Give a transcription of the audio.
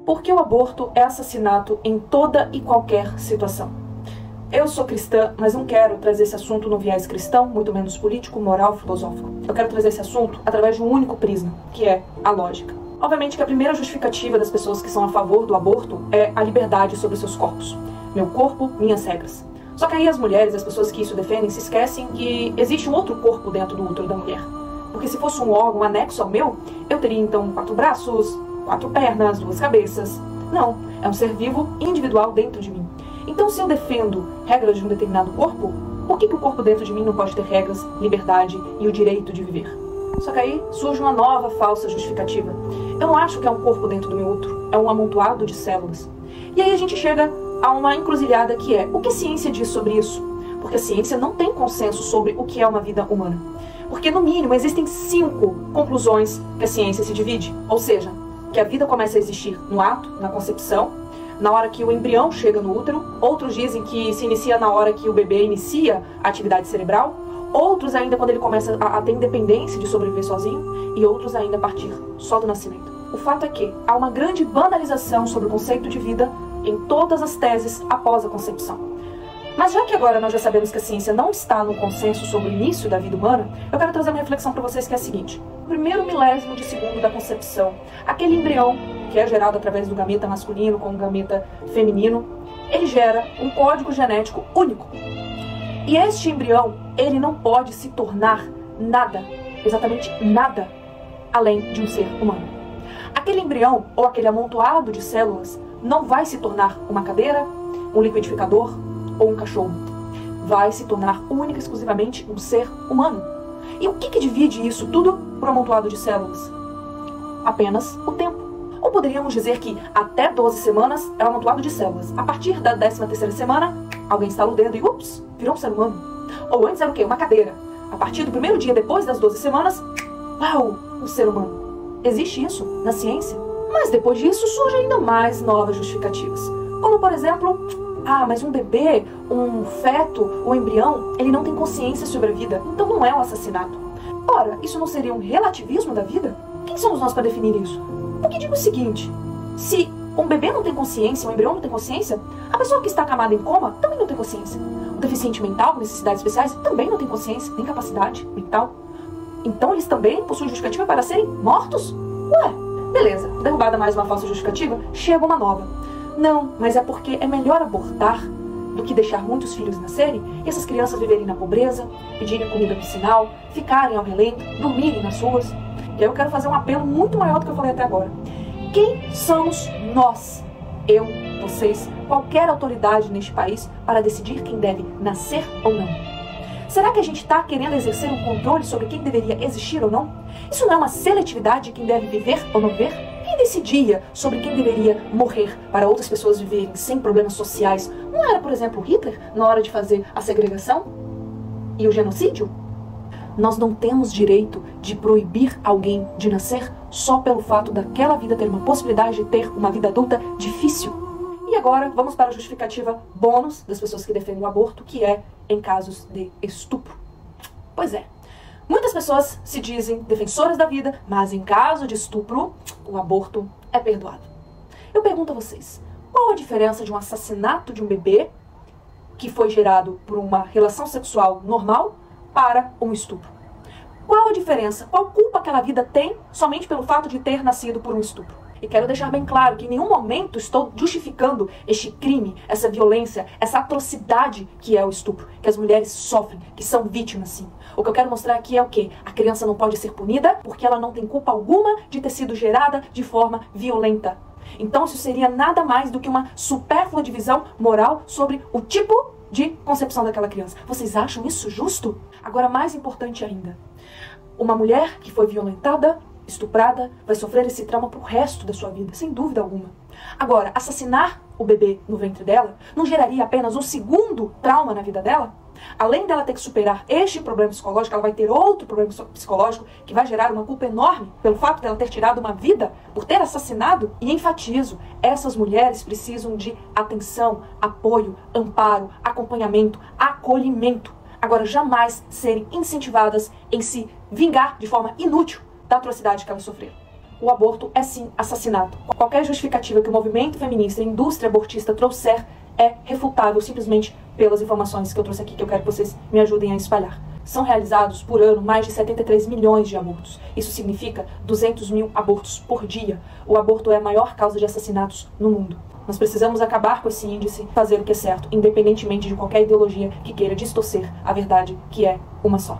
Porque o aborto é assassinato em toda e qualquer situação. Eu sou cristã, mas não quero trazer esse assunto no viés cristão, muito menos político, moral, filosófico. Eu quero trazer esse assunto através de um único prisma, que é a lógica. Obviamente que a primeira justificativa das pessoas que são a favor do aborto é a liberdade sobre seus corpos. Meu corpo, minhas regras. Só que aí as mulheres, as pessoas que isso defendem, se esquecem que existe um outro corpo dentro do útero da mulher. Porque se fosse um órgão anexo ao meu, eu teria então 4 braços, 4 pernas, 2 cabeças. Não, é um ser vivo individual dentro de mim. Então se eu defendo regras de um determinado corpo, por que o corpo dentro de mim não pode ter regras, liberdade e o direito de viver? Só que aí surge uma nova falsa justificativa. Eu não acho que é um corpo dentro do meu útero, é um amontoado de células. E aí a gente chega a uma encruzilhada que é, o que a ciência diz sobre isso? Porque a ciência não tem consenso sobre o que é uma vida humana. Porque no mínimo existem 5 conclusões que a ciência se divide. Ou seja, que a vida começa a existir no ato, na concepção, na hora que o embrião chega no útero. Outros dizem que se inicia na hora que o bebê inicia a atividade cerebral. Outros ainda quando ele começa a ter independência de sobreviver sozinho. E outros ainda a partir só do nascimento. O fato é que há uma grande banalização sobre o conceito de vida em todas as teses após a concepção. Mas já que agora nós já sabemos que a ciência não está no consenso sobre o início da vida humana, eu quero trazer uma reflexão para vocês que é a seguinte. O primeiro milésimo de segundo da concepção, aquele embrião que é gerado através do gameta masculino com o gameta feminino, ele gera um código genético único. E este embrião, ele não pode se tornar nada, exatamente nada, além de um ser humano. Aquele embrião, ou aquele amontoado de células, não vai se tornar uma cadeira, um liquidificador ou um cachorro. Vai se tornar única e exclusivamente um ser humano. E o que divide isso tudo por um amontoado de células? Apenas o tempo. Ou poderíamos dizer que até 12 semanas é um amontoado de células. A partir da 13ª semana, alguém estala o dedo e ups, virou um ser humano. Ou antes era o quê? Uma cadeira. A partir do primeiro dia depois das 12 semanas, uau, um ser humano. Existe isso na ciência? Mas depois disso surgem ainda mais novas justificativas. Como por exemplo, mas um bebê, um feto, um embrião, ele não tem consciência sobre a vida, então não é um assassinato. Ora, isso não seria um relativismo da vida? Quem somos nós para definir isso? Porque digo o seguinte, se um bebê não tem consciência, um embrião não tem consciência, a pessoa que está acamada em coma também não tem consciência. O deficiente mental, com necessidades especiais, também não tem consciência, nem capacidade mental. Então eles também possuem justificativa para serem mortos? Ué, beleza, derrubada mais uma falsa justificativa, chega uma nova. Não, mas é porque é melhor abortar do que deixar muitos filhos nascerem e essas crianças viverem na pobreza, pedirem comida no sinal, ficarem ao relento, dormirem nas ruas. E aí eu quero fazer um apelo muito maior do que eu falei até agora. Quem somos nós, eu, vocês, qualquer autoridade neste país, para decidir quem deve nascer ou não? Será que a gente está querendo exercer um controle sobre quem deveria existir ou não? Isso não é uma seletividade de quem deve viver ou não viver? Quem decidia sobre quem deveria morrer para outras pessoas viverem sem problemas sociais? Não era, por exemplo, Hitler na hora de fazer a segregação e o genocídio? Nós não temos direito de proibir alguém de nascer só pelo fato daquela vida ter uma possibilidade de ter uma vida adulta difícil. E agora vamos para a justificativa bônus das pessoas que defendem o aborto, que é em casos de estupro. Pois é, muitas pessoas se dizem defensoras da vida, mas em caso de estupro, o aborto é perdoado. Eu pergunto a vocês, qual a diferença de um assassinato de um bebê que foi gerado por uma relação sexual normal para um estupro? Qual a diferença? Qual culpa aquela vida tem somente pelo fato de ter nascido por um estupro? E quero deixar bem claro que em nenhum momento estou justificando este crime, essa violência, essa atrocidade que é o estupro, que as mulheres sofrem, que são vítimas sim. O que eu quero mostrar aqui é o quê? A criança não pode ser punida porque ela não tem culpa alguma de ter sido gerada de forma violenta. Então isso seria nada mais do que uma supérflua divisão moral sobre o tipo de concepção daquela criança. Vocês acham isso justo? Agora, mais importante ainda, uma mulher que foi violentada, estuprada, vai sofrer esse trauma pro resto da sua vida, sem dúvida alguma. Agora, assassinar o bebê no ventre dela não geraria apenas um segundo trauma na vida dela? Além dela ter que superar este problema psicológico, ela vai ter outro problema psicológico que vai gerar uma culpa enorme pelo fato dela ter tirado uma vida, por ter assassinado. E enfatizo, essas mulheres precisam de atenção, apoio, amparo, acompanhamento, acolhimento. Agora, jamais serem incentivadas em se vingar de forma inútil da atrocidade que elas sofreram. o aborto é sim assassinato. Qualquer justificativa que o movimento feminista e a indústria abortista trouxer é refutável simplesmente pelas informações que eu trouxe aqui, que eu quero que vocês me ajudem a espalhar. São realizados por ano mais de 73 milhões de abortos. Isso significa 200 mil abortos por dia. O aborto é a maior causa de assassinatos no mundo. Nós precisamos acabar com esse índice, fazer o que é certo, independentemente de qualquer ideologia que queira distorcer a verdade, que é uma só.